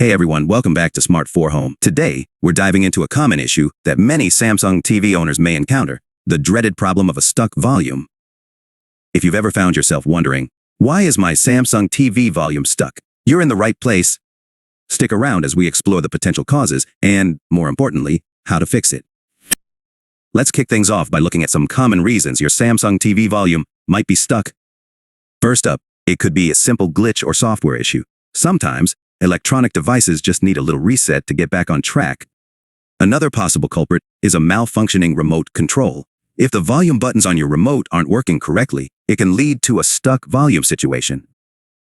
Hey everyone, welcome back to Smart 4 Home. Today, we're diving into a common issue that many Samsung TV owners may encounter, the dreaded problem of a stuck volume. If you've ever found yourself wondering, why is my Samsung TV volume stuck? You're in the right place. Stick around as we explore the potential causes and, more importantly, how to fix it. Let's kick things off by looking at some common reasons your Samsung TV volume might be stuck. First up, it could be a simple glitch or software issue. Sometimes, electronic devices just need a little reset to get back on track. Another possible culprit is a malfunctioning remote control. If the volume buttons on your remote aren't working correctly, it can lead to a stuck volume situation.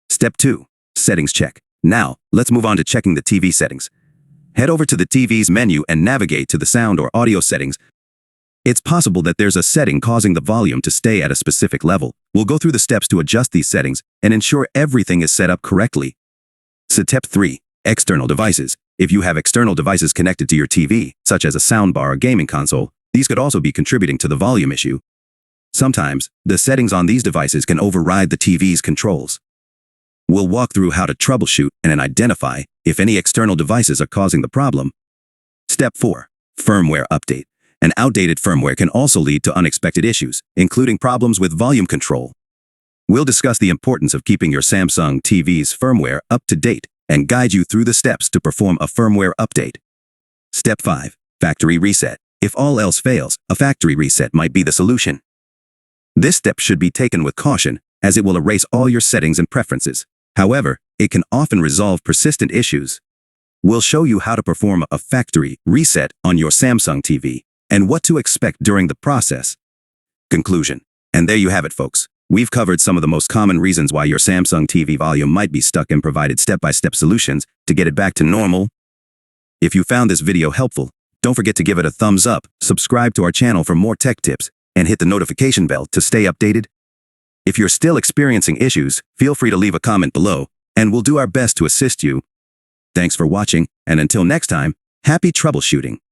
Step 2. Settings check. Now, let's move on to checking the TV settings. Head over to the TV's menu and navigate to the sound or audio settings. It's possible that there's a setting causing the volume to stay at a specific level. We'll go through the steps to adjust these settings and ensure everything is set up correctly. Step 3. External devices. If you have external devices connected to your TV, such as a soundbar or gaming console, these could also be contributing to the volume issue. Sometimes, the settings on these devices can override the TV's controls. We'll walk through how to troubleshoot and identify if any external devices are causing the problem. Step 4. Firmware update. An outdated firmware can also lead to unexpected issues, including problems with volume control. We'll discuss the importance of keeping your Samsung TV's firmware up to date and guide you through the steps to perform a firmware update. Step 5. Factory reset. If all else fails, a factory reset might be the solution. This step should be taken with caution, as it will erase all your settings and preferences. However, it can often resolve persistent issues. We'll show you how to perform a factory reset on your Samsung TV and what to expect during the process. Conclusion. And there you have it, folks. We've covered some of the most common reasons why your Samsung TV volume might be stuck and provided step-by-step solutions to get it back to normal. If you found this video helpful, don't forget to give it a thumbs up, subscribe to our channel for more tech tips, and hit the notification bell to stay updated. If you're still experiencing issues, feel free to leave a comment below, and we'll do our best to assist you. Thanks for watching, and until next time, happy troubleshooting.